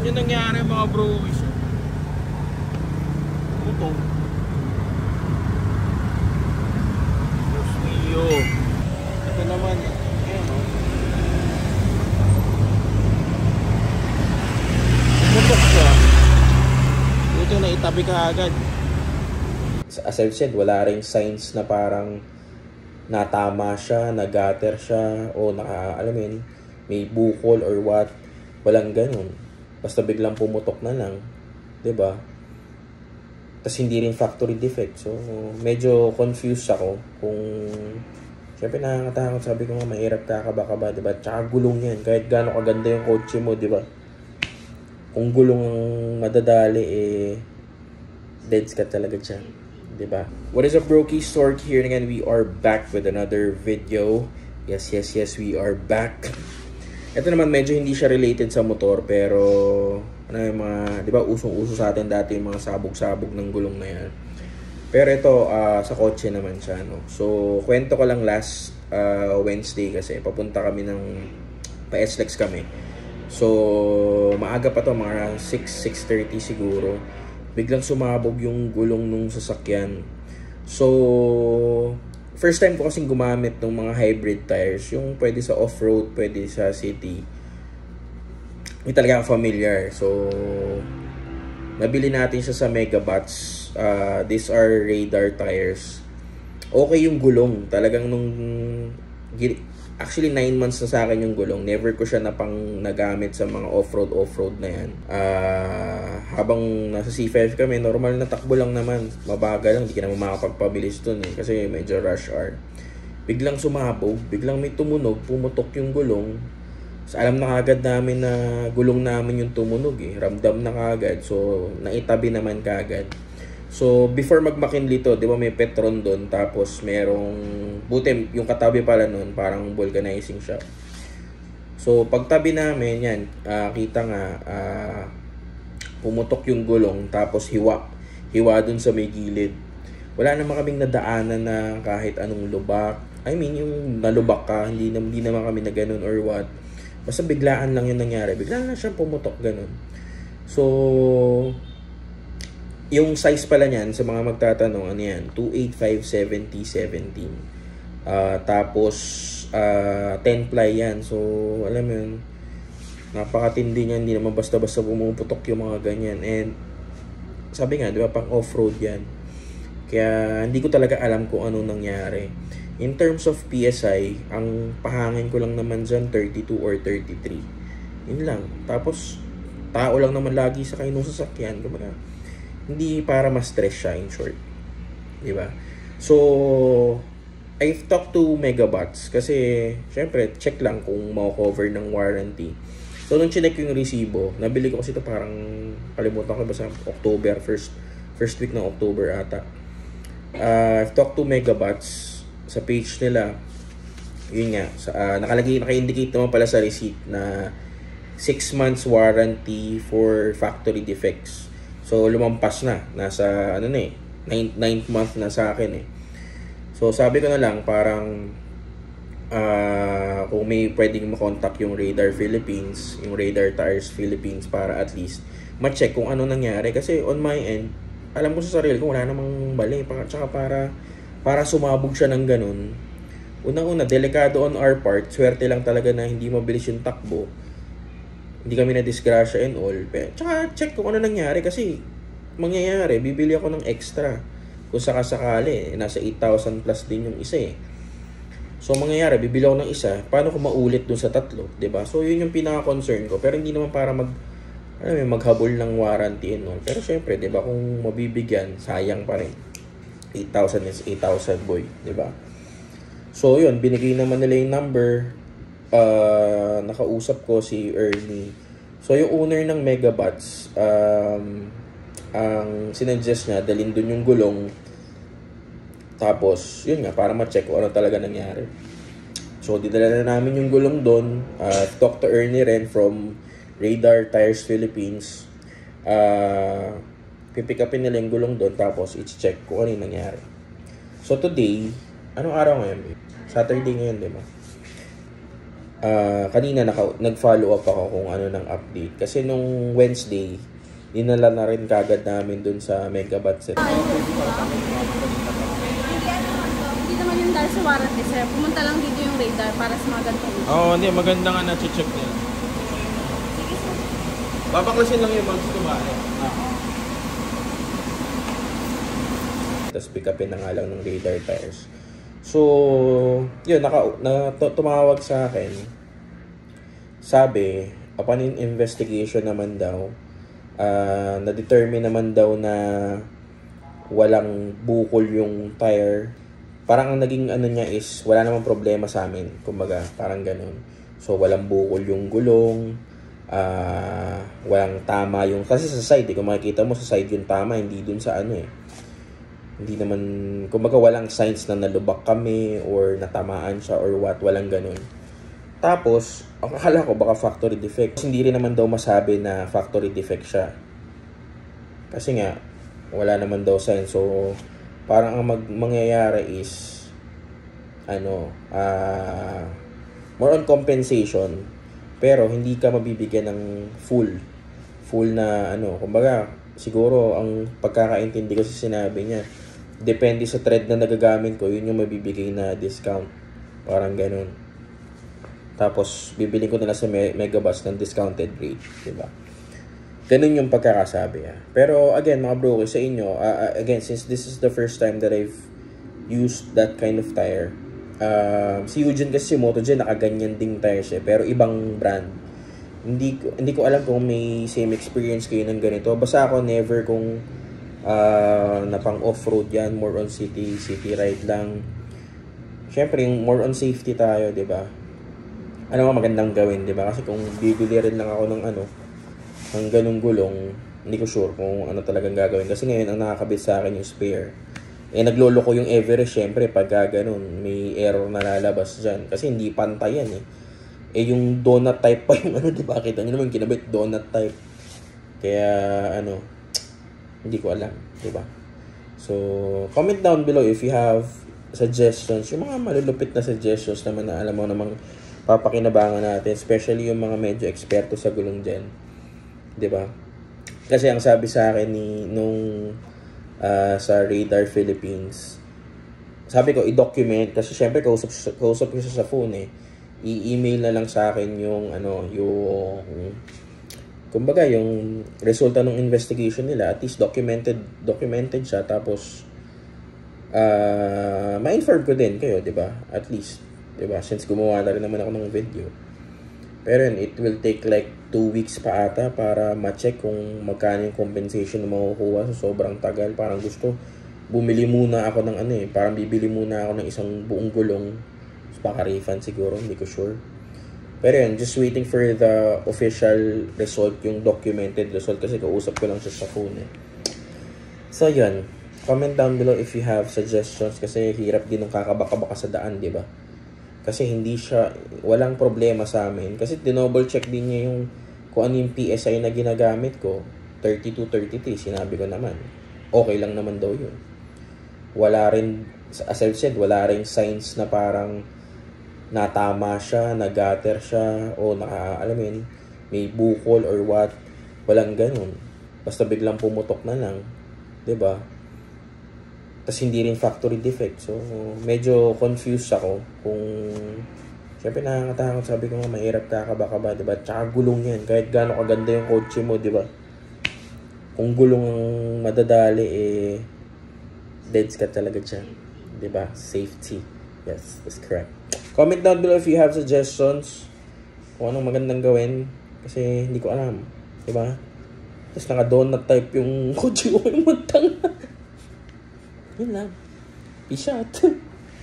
yung nangyari mga bro. Ito. Diyos mio. Ito naman. Ayan o. Pumutok siya. Ito na itabi ka agad. As I've said, wala ring signs na parang natama siya, nagater siya, o alam mo yun, may bukol or what. Walang ganun. Basta biglang pumutok na lang. 'Di ba? Tapos hindi rin factory defect. So, medyo confused ako kung syempre nakakatakot. Sabi ko nga, mahirap kakaba-kaba, 'di ba? Tsaka gulong yan. Kahit gaano kaganda yung kotse mo, 'di ba? Kung gulong ang madadali, dead ka talaga siya. 'Di ba? What is up, Brokey? Stork here again. We are back with another video. Yes, we are back. Ito naman medyo hindi siya related sa motor, pero ano yung mga, 'di ba, usong-uso sa atin dati yung mga sabog-sabog ng gulong na yan. Pero ito sa kotse naman siya, no. So, kwento ko lang last Wednesday kasi papunta kami ng pa-SLEX kami. So, maaga pa to, mga 6:30 siguro. Biglang sumabog yung gulong nung sasakyan. So, first time ko kasing gumamit ng mga hybrid tires, yung pwede sa off-road, pwede sa city. Hindi talaga ako familiar. So, nabili natin siya sa Megabots. These are radar tires. Okay yung gulong. Talagang actually 9 months na sa akin yung gulong. Never ko siya nagamit sa mga off-road na yan. Habang nasa C5 kami, normal na takbo lang naman. Mabagal lang, hindi ka naman makapagpabilis dun kasi medyo rush hour. Biglang sumabog, biglang may tumunog, pumutok yung gulong. So, alam na kagad namin na gulong namin yung tumunog Ramdam na kagad. So, naitabi naman kagad. So, before mag-McKinley to, di ba may Petron doon, tapos merong, buti yung katabi pala nun, parang vulcanizing shop. So, pagtabi namin, yan, kita nga, pumutok yung gulong, tapos hiwa dun sa may gilid. Wala naman kaming nadaanan na kahit anong lubak. I mean, yung nalubak ka, hindi naman kami na ganun or what. Basta biglaan lang yung nangyari. Biglaan lang siyang pumutok, ganun. So, yung size pala niyan, sa mga magtatanong, ano yan, 285/70/17. Tapos, 10 ply yan. So, alam mo yun, napakatindi niyan. Hindi naman basta-basta pumuputok yung mga ganyan. And, sabi nga, di ba, pang off-road yan. Kaya, hindi ko talaga alam kung ano nangyari. In terms of PSI, ang pahangin ko lang naman dyan, 32 or 33. Yun lang. Tapos, tao lang naman lagi sa kayo nung sasakyan. Kumbaga, hindi para ma-stress siya, in short. Diba? So, I've talked to Megabots kasi, syempre, check lang kung ma-cover ng warranty. So, nung chinek yung resibo, nabili ko kasi ito parang, kalimutan ko ba sa October, first week ng October ata. I've talked to Megabots sa page nila. Yun nga, naka-indicate naman pala sa receipt na 6 months warranty for factory defects. So, lumampas na. Nasa, 9th month na sa akin So, sabi ko na lang, parang, kung may pwedeng makontak yung Radar Philippines, yung Radar Tires Philippines, para at least ma-check kung ano nangyari. Kasi on my end, alam ko sa sarili ko, wala namang mali. Tsaka para sumabog siya ng ganun. Unang-una, delikado on our part. Swerte lang talaga na hindi mabilis yung takbo. Hindi kami na-disgrasya and all. Tsaka check kung ano nangyari kasi mangyayari, bibili ako ng extra. Kung sakasakali, nasa 8,000 plus din yung isa So, mangyayari, bibili ako ng isa. Paano ko maulit dun sa tatlo? Diba? So, yun yung pinaka-concern ko. Pero hindi naman para maghabol ng warranty and all. Pero syempre, diba, kung mabibigyan, sayang pa rin. 8,000 is 8,000, boy. Diba? So, yun, binigay naman nila yung number. Nakausap ko si Ernie. So, yung owner ng Megabots, ang sinuggest niya, dalhin dun yung gulong. Tapos, yun nga, para ma-check kung ano talaga nangyari. So, didala na namin yung gulong dun. Talk to Ernie rin from Radar Tires Philippines. Pipick upin nila yung gulong dun. Tapos, i-check kung ano yung nangyari. So, today, anong araw ngayon? Saturday ngayon, di ba? kanina nag-follow up ako kung ano ng update. Kasi nung Wednesday, dinala na rin kagad namin dun sa Megabat set. Hindi naman yung dahil sa warranty, sir. Pumunta lang dito yung radar para sa mga ganitong issue. Oo, hindi. Maganda nga na-check nila. Sige, sir. Babaklasin lang yung bags kumari. Tapos pick upin na nga lang ng radar tires. So, yun, tumawag sa akin. Sabi, upon investigation naman daw, na-determine naman daw na walang bukol yung tire. Parang ang naging ano niya is, wala namang problema sa amin. Kumbaga, parang ganun. So, walang bukol yung gulong, walang tama yung, kasi sa side, kung makikita mo sa side yung tama, hindi dun sa ano eh. Hindi naman, kumbaga walang signs na nalubak kami or natamaan siya or what, walang ganun. Tapos, ang akala ko baka factory defect. Hindi rin naman daw masabi na factory defect siya. Kasi nga, wala naman daw signs. So, parang ang mangyayari is, more on compensation. Pero, hindi ka mabibigyan ng full na kumbaga, siguro ang pagkakaintindi ko sa sinabi niya, depende sa thread na nagagamit ko, yun yung mabibigay na discount. Parang ganun. Tapos, bibili ko na lang sa Megabus ng discounted rate. Diba? Ganun yung pagkakasabi. Pero, again, mga bro, sa inyo, again, since this is the first time that I've used that kind of tire, si Eugene kasi si Motogen, nakaganyan ding tires eh, pero ibang brand. Hindi ko alam kung may same experience kayo ng ganito. Basta ako never kung na pang off-road yan, more on city ride lang. Syempre, yung more on safety tayo, 'di ba? Ano magandang gawin, 'di ba? Kasi kung bibili rin lang ako ng ng ganung gulong, hindi ko sure kung ano talagang gagawin. Kasi ngayon ang nakakabit sa akin yung spare. Nagloloko yung Everest, syempre pag ganun, may error na lalabas diyan kasi hindi pantay yan eh. Yung donut type pa yung diba? Kita nyo naman, kinabit donut type. Kaya, hindi ko alam, diba? So, comment down below if you have suggestions. Yung mga malulupit na suggestions naman na alam mo namang papakinabangan natin. Especially yung mga medyo eksperto sa gulong dyan. Diba? Kasi ang sabi sa akin nung sa Radar Philippines, sabi ko, i-document. Kasi syempre, kausap ko siya sa phone eh. I-email na lang sa akin yung kumbaga yung resulta ng investigation nila, at least documented siya, tapos ma-inform ko din kayo, 'di ba? At least, 'di ba? Since gumawa na rin naman ako ng video. Pero it will take like 2 weeks pa ata para ma-check kung magkano yung compensation na makukuha. So sobrang tagal, parang gusto bumili muna ako ng parang bibili muna ako ng isang buong gulong. Baka refund siguro, hindi ko sure. Pero yun, just waiting for the official result, yung documented result, kasi kausap ko lang siya sa phone eh. So yun, comment down below if you have suggestions, kasi hirap din ng kakabaka-baka sa daan, di ba? Kasi walang problema sa amin. Kasi dinouble check din niya yung kung ano yung PSI na ginagamit ko, 32-33, sinabi ko naman. Okay lang naman daw yun. Wala rin, as I've said, wala rin signs na parang natama siya, nag-gutter siya, o may bukol or what. Walang ganun. Basta biglang pumutok na lang. 'Di ba? Tapos hindi rin factory defect. So, medyo confused ako kung, syempre nakakatakot, sabi ko nga, mahirap kakaba-kaba, 'di ba? Tsaka gulong yan. Kahit gaano kaganda yung kotse mo, 'di ba? Kung gulong ang madadali, dead ka talaga dyan. 'Di ba? Safety. Yes, that's correct. Comment down below if you have suggestions kung anong magandang gawin. Kasi hindi ko alam. Diba? Tapos naka-donut type yung kotse ko yung magtanga. Yun lang. Peace out.